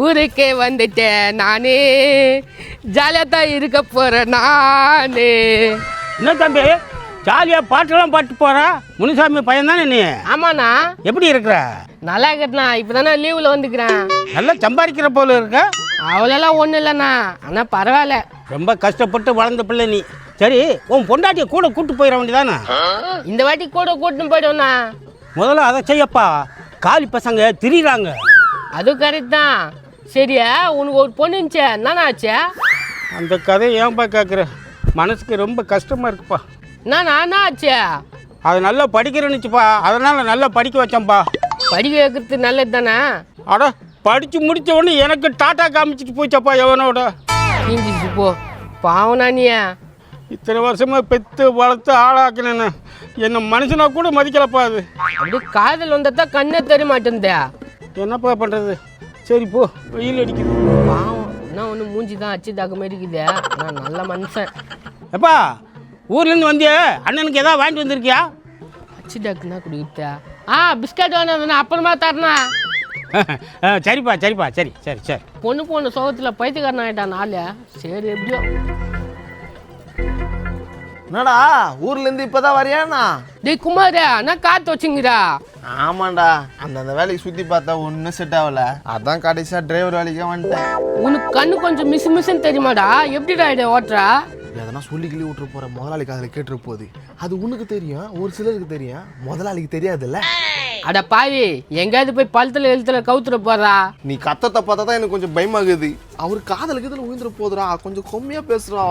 ஊருக்கே வந்துட்டேன் நானே, ஜாலியாக தான் இருக்க போகிறேன் நானே. என்ன தம்பி ஜாலியாக பாட்டெல்லாம் பாட்டு போகிறா? முனுசாமி பையன் தானே நீ? ஆமாண்ணா. எப்படி இருக்கிற? நல்லா இருக்கண்ணா. இப்போ தானே லீவில் வந்துக்கிறேன். நல்லா சம்பாதிக்கிற போல இருக்க? அவ்வளோலாம் ஒன்றும் இல்லைண்ணா, ஆனால் பரவாயில்ல. ரொம்ப கஷ்டப்பட்டு வளர்ந்த பிள்ளை நீ. சரி, உன் பொண்டாட்டியை கூட கூப்பிட்டு போயிட வேண்டியதானே? இந்த வாட்டி கூட கூட்டின்னு போய்டுவோண்ணா. முதல்ல அதை செய்யப்பா, காலி பசங்க திரியிறாங்க. அது கரெக்ட் தான். சரியா, உனக்கு ஒரு பொண்ணு இருந்துச்சே, என்னண்ணா ஆச்சு? அந்த கதையை ஏன்பா கேட்குற? மனசுக்கு ரொம்ப கஷ்டமாக இருக்குப்பா. என்ன ஆச்சு? அது நல்லா படிக்கிறேன்னுச்சுப்பா, அதனால் நல்லா படிக்க வச்சேன்ப்பா. படிக்க வைக்கிறது நல்லது தானே? அட, படித்து முடித்த உடனே எனக்கு டாட்டா காமிச்சிட்டு போச்சப்பா எவனோட. நீஞ்சிச்சு போ, பாவனா நீ. இத்தனை வருஷமாக பெற்று வளர்த்து ஆளாக்கினேன்னு என்னை மனுஷனா கூட மதிக்கலப்பா. அது அப்படி காதல் வந்தால் தான் கண்ணே தெரிய மாட்டேந்தே. என்னப்பா பண்ணுறது? சரி போ, வெயில் அடிக்குது. பாவம், என்ன ஒன்று மூஞ்சி தான் அச்சு தாக்க மாதிரி இருக்குதே. நான் நல்ல மனுஷன். எப்பா ஊர்லேருந்து வந்தியா? அண்ணனுக்கு எதாவது வாங்கிட்டு வந்திருக்கியா? அச்சு டாக்குன்னா குடிக்கிட்டா? பிஸ்கட் வேணும், அப்புறமா தரணா. சரிப்பா சரிப்பா, சரி சரி சரி. பொண்ணு சோகத்தில் பைத்தியக்காரன் ஆகிட்டான் நாள். சரி, எப்படியோ. என்னடா ஊர்லேருந்து இப்போதான் வரியாண்ணா? டேய் குமார், நான் காற்று வச்சுங்கிறா. ஆமாண்டா, அந்த வேலைக்கு சுற்றி பார்த்தா ஒன்றும் செட் ஆகல. அதான் கடைசியாக டிரைவர் வேலைக்கே வந்துட்டேன். உனக்கு கண்ணு கொஞ்சம் மிஸ்ன்னு தெரியுமாடா? எப்படிடா இதை ஓட்டுறா? எதனா சொல்லி கிளி விட்டுரு போகிற முதலாளிக்கு அதில் கேட்டுரு போகுது. அது உனக்கு தெரியும், ஒரு சிலருக்கு தெரியும், முதலாளிக்கு தெரியாதுல்ல. அட பாவி, எங்கேயாவது போய் பழத்தில் எழுத்துல கவுத்துட போறா? நீ கத்தத்தை பார்த்தா தான் எனக்கு கொஞ்சம் பயமாகுது. அவர் காதலுக்கு இதில் உயிர்ந்துட போதுடா, கொஞ்சம் கம்மியாக பேசுகிறா.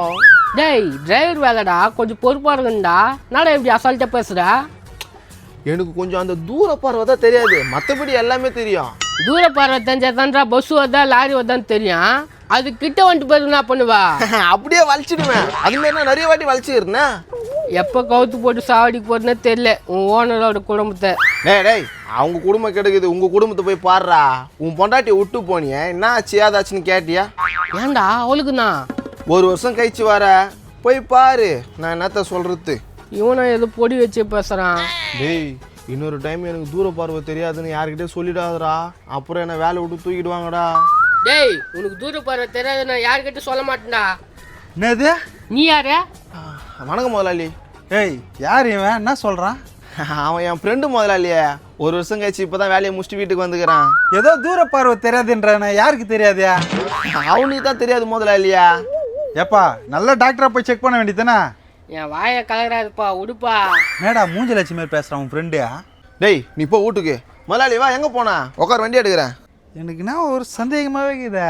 டேய் டிரைவர் வேலைடா, கொஞ்சம் பொறுப்பாக இருக்குண்டா. நாடா எப்படி அசால்ட்டாக பேசுகிறா? எனக்கு கொஞ்சம் அந்த தூர பார்வை தான் தெரியாது, மற்றபடி எல்லாமே தெரியும். தூர பார்வை தெரிஞ்சாதான்டா பஸ் வந்தா லாரி வந்தான்னு தெரியும். அது கிட்ட வந்துட்டு போய் என்ன பண்ணுவா? அப்படியே வலிச்சிடுவேன். அது மாதிரி நான் நிறைய வாட்டி வலிச்சிருந்தேன். எப்போ கவுத்து போட்டு சாவடிக்கு போறதுன்னே தெரியல உன் ஓனரோட குடும்பத்தை. டேய் அவங்க குடும்பம் கெடுக்குது, உங்க குடும்பத்தை போய் பாடுறா. உன் பொண்டாட்டியை விட்டு போனிய, என்ன ஆச்சு ஏதாச்சுன்னு கேட்டியா? ஏன்டா அவளுக்குண்ணா? ஒரு வருஷம் கழிச்சு வர போய் பாரு, நான் என்னத்த சொல்றது. இவனை ஏதோ பொடி வச்சு பேசுறான். டேய் இன்னொரு டைம் எனக்கு தூர பார்வை தெரியாதுன்னு யாருக்கிட்டே சொல்லிடாதடா, அப்புறம் என்ன வேலை விட்டு தூக்கிடுவாங்கடா. டேய் உனக்கு தூர பார்வை தெரியாது, நான் யாருக்கிட்ட சொல்ல மாட்டேன்டா. என்னது? நீ யாரு? வணக்கம் முதலாளி. ஏய் யார் இவன்? என்ன சொல்கிறான்? அவன் என் ஃப்ரெண்டு முதலாளியே. ஒரு வருஷம் கழிச்சு இப்போ தான் வேலையை முடிச்சுட்டு வீட்டுக்கு வந்துக்கிறான். ஏதோ தூர பார்வை தெரியாதுன்றானே, யாருக்கு தெரியாதியா? அவனுக்கு தான் தெரியாது முதலாளியா. ஏப்பா நல்ல டாக்டரா போய் செக் பண்ண வேண்டியதானே? என் வாயை கலராதுப்பா, உடுப்பா. மேடா மூஞ்சி லட்சுமி பேசுகிறான் உன் ஃப்ரெண்டியா? டேய் நீ போ வீட்டுக்கு. முதலாளி வா, எங்கே போனா? உட்கார், வண்டி எடுக்கிறேன். எனக்குன்னா ஒரு சந்தேகமாகவே இருக்குதா.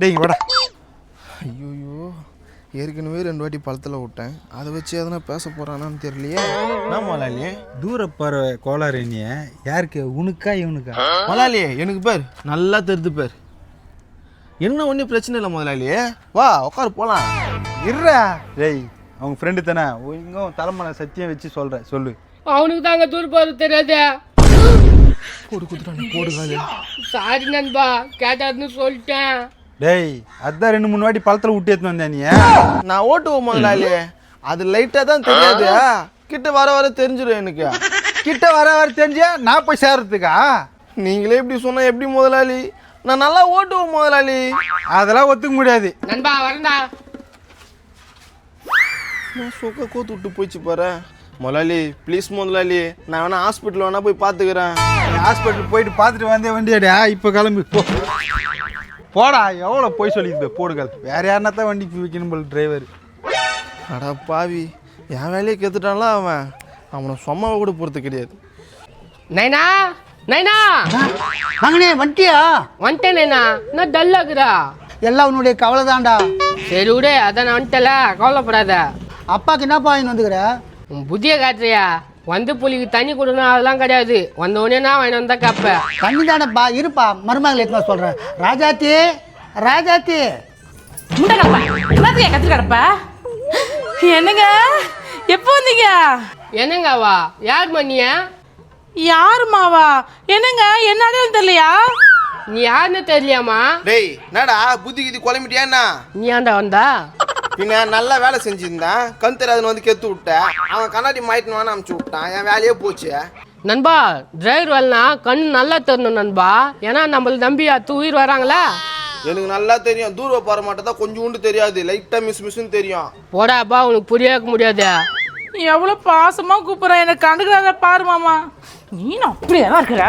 டேய் வாடா. ஐயோயோ, ஏற்கனவே 2 வாட்டி பழத்தில் விட்டேன், அதை வச்சு எதனா பேச போகிறானான்னு தெரியலையே. என்ன முதலாளி? தூர பார்வை கோளாறு நீ யாருக்கு? உனக்கா இவனுக்கா? முதலாளி எனக்கு பேர் நல்லா தெரிஞ்சு பேர். என்ன ஒன்றும் பிரச்சனை இல்லை முதலாளி, வா உட்கார் போகலாம். இருடா. டேய் அவங்க ஃப்ரெண்டு தானே, இங்கே தலைமலை சத்தியம் வச்சு சொல்கிறேன், சொல்லு. அவனுக்கு தாங்க தூர பார்வை தெரியாது. போடு குத்துட்டான், போடுகாது. சாரி நண்பா, கேட்டாருன்னு சொல்லிட்டேன். டேய் அதான் 2-3 வாட்டி பழத்தில் விட்டு எடுத்துன்னு வந்தேன் நீ. நான் ஓட்டுவோம் முதலாளி, அது லைட்டாக தான் தெரியாது, கிட்ட வர வர தெரிஞ்சிடும் எனக்கு. கிட்ட வர தெரிஞ்சா நான் போய் சேர்றதுக்கா? நீங்களே இப்படி சொன்னால் எப்படி முதலாளி? நான் நல்லா ஓட்டுவோம் முதலாளி. அதெல்லாம் ஒத்துக்க முடியாது. நண்பா வரண்டா. நான் சொக்க கோத்து விட்டு போயிடுச்சு பாரு. முதலாளி ப்ளீஸ் முதலாளி, நான் வேணா ஹாஸ்பிட்டல் வேணா போய் பார்த்துக்கிறேன். ஹாஸ்பிட்டல் போயிட்டு பார்த்துட்டு வந்தே வண்டியாடியா, இப்போ கிளம்பி போ. போடா, எவ்வளோ போய் சொல்லிட்டு போடுகள். வேற யாருன்னா தான் வண்டிக்கு வைக்கணும் போல் டிரைவர். அடா பாவி, என் வேலையை கற்றுட்டான்ல அவன். அவனை சும்மாவை கூட போகிறது கிடையாது. நைனா நைனா, மகனே வந்துட்டியா? வந்துட்டேன் நைனா. என்ன டல்லாக்குறா? எல்லாம் உன்னுடைய கவலை தான்டா. சரி விடு, அதான் நான் வந்துட்டல, கவலைப்படாத. அப்பாவுக்கு என்னப்பா வாங்கிட்டு வந்துக்கிற? உன் புத்திய காட்டுறியா? வந்து புலிக்கு தண்ணி கொடுக்கணும் அதெல்லாம் கிடையாது. வந்த உடனே நான் வாங்கிட்டு வந்தா கப்ப தண்ணி தானேப்பா. இருப்பா, மருமகளை எடுத்து நான் சொல்கிறேன். ராஜாத்தி ராஜாத்தி. என்னதுங்க கத்து கிடப்ப? என்னங்க எப்போ வந்தீங்க? என்னங்கவா? யார் மண்ணியா? யாருமாவா? என்னங்க என்னடா தெரியலையா? நீ யாருன்னு தெரியலையாமா? டேய் என்னடா புத்தி கிதி குழம்பிட்டியாண்ணா? நீ ஆண்டா வந்தா? பின்ன நல்லா வேலை செஞ்சுருந்தேன், கண் தெரியாதுன்னு வந்து கெத்து விட்டேன். அவன் கண்ணாடி மாயிட்டுன்னு அனுப்பிச்சு விட்டான், என் வேலையே போச்சு. நண்பா டிரைவர் வரலனா கண் நல்லா தரணும் நண்பா, ஏன்னா நம்மள நம்பி உயிர் வராங்களா. எனக்கு நல்லா தெரியும், தூர போற மாட்டேன் தான் கொஞ்சோண்டு தெரியாது, லைட்டா மிஸ்னு தெரியும். போடாப்பா, உனக்கு புரியாக்க முடியாது. எவ்வளோ பாசமாக கூப்பிட்றேன், எனக்கு கண்டுக்கிறாத பாரு மாமா. நீ அப்படியே தான் இருக்கிற.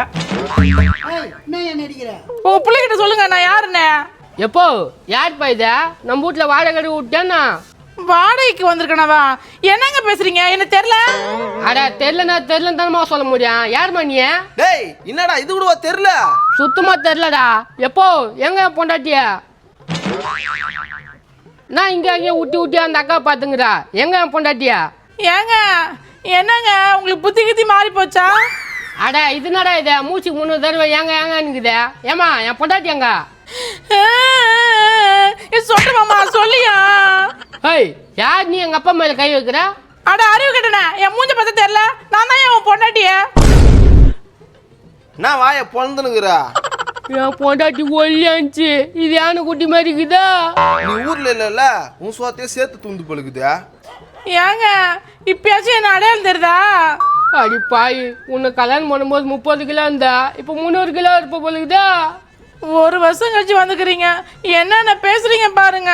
என்ன நடிக்கிற? உங்கள் பிள்ளைகிட்ட சொல்லுங்க நான் யாருண்ணே. எப்போ யார்ப்பா இதை நம்ம வீட்டில் வாடகை விட்டேன்னா? வாடகைக்கு வந்திருக்கணவா? என்னங்க பேசுறீங்க? எனக்கு தெரியல. அட தெரியலன்னு தானமா சொல்ல முடியும். யாருமா நீ? டேய் என்னடா இது கூடவா தெரியல? சுத்தமா தெரியலடா. எப்போ எங்க பொண்டாட்டிய? நான் இங்க அங்கேயே ஊட்டி அந்த அக்கா பாத்துங்கடா. எங்க பொண்டாட்டியா? ஏங்க என்னங்க உங்களுக்கு புத்தி கித்தி மாறி போச்சா? அட இது என்னடா இது? மூச்சு 3 தடவை ஏங்கங்குது. ஏமா என் பொண்டாட்டி எங்க? சொல்ற மாமா சொல்லியா? ஹேய், யார் நீ எங்க அப்பா மேல கை வைக்கிற? அட அறிவு கட்டணே, என் மூஞ்ச பார்த்தா தெரியல. நான் தான் என் பொண்டாட்டிய. நான் வாய பொழந்துனுக்குற. என் பொண்டாட்டி ஒல்லியாச்சு. இது யானை குட்டி மாதிரி இருக்குதா? நீ ஊர்ல இல்ல, உன் சுவாத்தையே சேர்த்து தூந்து பழுக்குதா? ஏங்க இப்பயாச்சும் என்ன அடையாளம் தெரியுதா? அடி பாய், உன்னை கல்யாணம் பண்ணும்போது 30 கிலோ இருந்தா இப்போ 300 கிலோ இருப்ப போலுக்குதா? 1 வருஷம் கழிச்சு வந்துக்கிறீங்க, என்னென்ன பேசுறீங்க பாருங்க.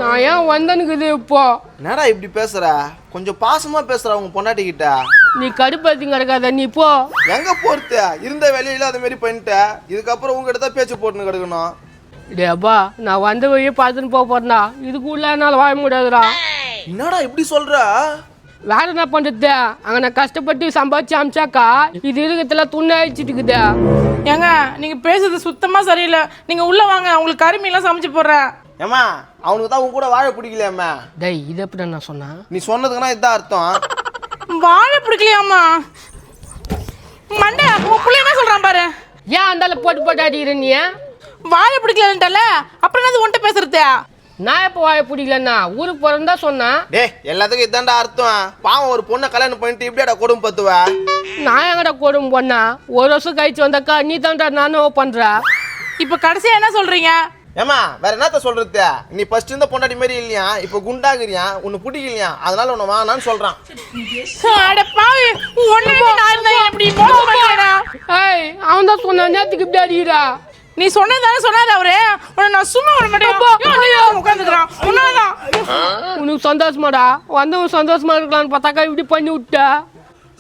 நான் ஏன் வந்தனுக்குது இப்போ? என்னடா இப்படி பேசுற? கொஞ்சம் பாசமா பேசுற உங்க பொண்டாட்டி கிட்ட. நீ கடுப்பாத்தி கிடக்காத, நீ போ. எங்க போறது? இருந்த வேலையில அது மாதிரி பண்ணிட்ட, இதுக்கப்புறம் உங்ககிட்ட தான் பேச்சு போட்டுன்னு கிடக்கணும். டேப்பா, நான் வந்த வழியே பார்த்துன்னு போறேன்டா. இதுக்குள்ள என்னால் வாழ முடியாதுடா. என்னடா இப்படி சொல்ற? வேற என்ன பண்றது? அங்க நான் கஷ்டப்பட்டு சம்பாதிச்சு அமிச்சாக்கா இது இருக்கிறதுல துண்ணு அழிச்சிட்டு இருக்குதா? ஏங்க நீங்க பேசுறது சுத்தமா சரியில்லை. நீங்க உள்ள வாங்க, உங்களுக்கு கருமையெல்லாம் சமைச்சு போடுறேன். ஏமா அவனுக்கு தான் உன் கூட வாழ பிடிக்கலையாம்மா. டேய், இது எப்படி நான் சொன்னேன்? நீ சொன்னதுக்குன்னா இதான் அர்த்தம். வாழை பிடிக்கலையாமா? மண்டை உன் பிள்ளை என்ன சொல்றான் பாரு. ஏன் அந்தால போட்டு அடிக்கிற நீ? வாழை பிடிக்கலன்ட்டல, அப்புறம் என்னது உன்ட்ட பேசுறது? நான் எப்போ வாழ பிடிக்கலன்னா ஊருக்கு போறேன்னு தான் சொன்னேன். டே எல்லாத்துக்கும் இதான்டா அர்த்தம். பாவம் ஒரு பொண்ணை கல்யாணம் பண்ணிட்டு இப்படியாடா கொடுமை பத்துவ. நான் எங்கடா கொடுமை பண்ணா? 1 வருஷம் கழிச்சு வந்தாக்கா நீ தான்டா நானும் பண்ற. இப்ப கடைசியா என்ன சொல்றீங்க? ஏமா வேற என்னத்த சொல்றது? நீ ஃபர்ஸ்ட் இந்த பொண்டாட்டி மாதிரி இல்லையா, இப்ப குண்டாகிறியா, உன்னை பிடிக்கலையா, அதனால உன்னை வானான்னு சொல்றான். அட பாவி, ஒண்ணுமே நான் இருந்தா இப்படி மோசம் பண்ணிடா. ஏய், அவன் தான் சொன்னான் நேத்துக்கு இப்படி அடிக்கிறா. நீ சொன்னதானே சொன்னாரு அவரு. உன்னை நான் சும்மா விட மாட்டேன். உட்காந்துக்கிறான் உன்னதான். உனக்கு சந்தோஷமாடா? வந்தவன் சந்தோஷமா இருக்கலாம்னு பார்த்தாக்கா இப்படி பண்ணி விட்டா.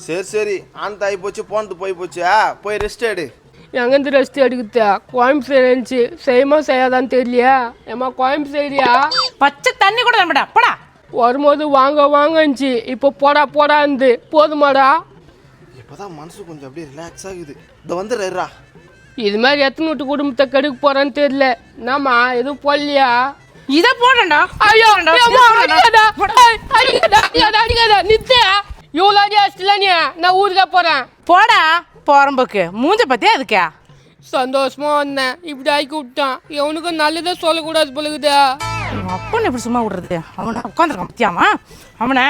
சரி சரி, ஆண் தாய் போச்சு, போனது போச்சு, போய் ரெஸ்ட் எடு. எங்கேருந்து ரெஸ்ட் எடுக்குதா? கோயம்புத்தூர் இருந்துச்சு, செய்யுமா செய்யாதான்னு தெரியலையா? ஏமா கோயம்புத்தூரியா? பச்சை தண்ணி கூட தரமாட்டா போடா. வரும்போது வாங்கச்சு, இப்போ போடா இருந்து போதுமாடா? இப்போதான் மனசு கொஞ்சம் அப்படியே ரிலாக்ஸ் ஆகுது. இந்த வந்துடுறா. இது மாதிரி எத்தனை வீட்டு குடும்பத்தை கெடுக்க போறான்னு தெரியல. என்னம்மா எதுவும் போடலையா? இதை போடண்டா. ஐயோ அடிக்காத நித்த. இவ்வளோ அடியாச்சுல நீ. நான் ஊருக்கா போறேன். போடா போறம்போக்கு மூஞ்ச பத்தியா அதுக்கா? சந்தோஷமா வந்தேன், இப்படி ஆக்கி விட்டான். எவனுக்கும் நல்லதே சொல்லக்கூடாது போலுக்குதா? அப்பன்னு எப்படி சும்மா விடுறது? அவனை உட்காந்துருக்கான் பத்தியாமா அவனை.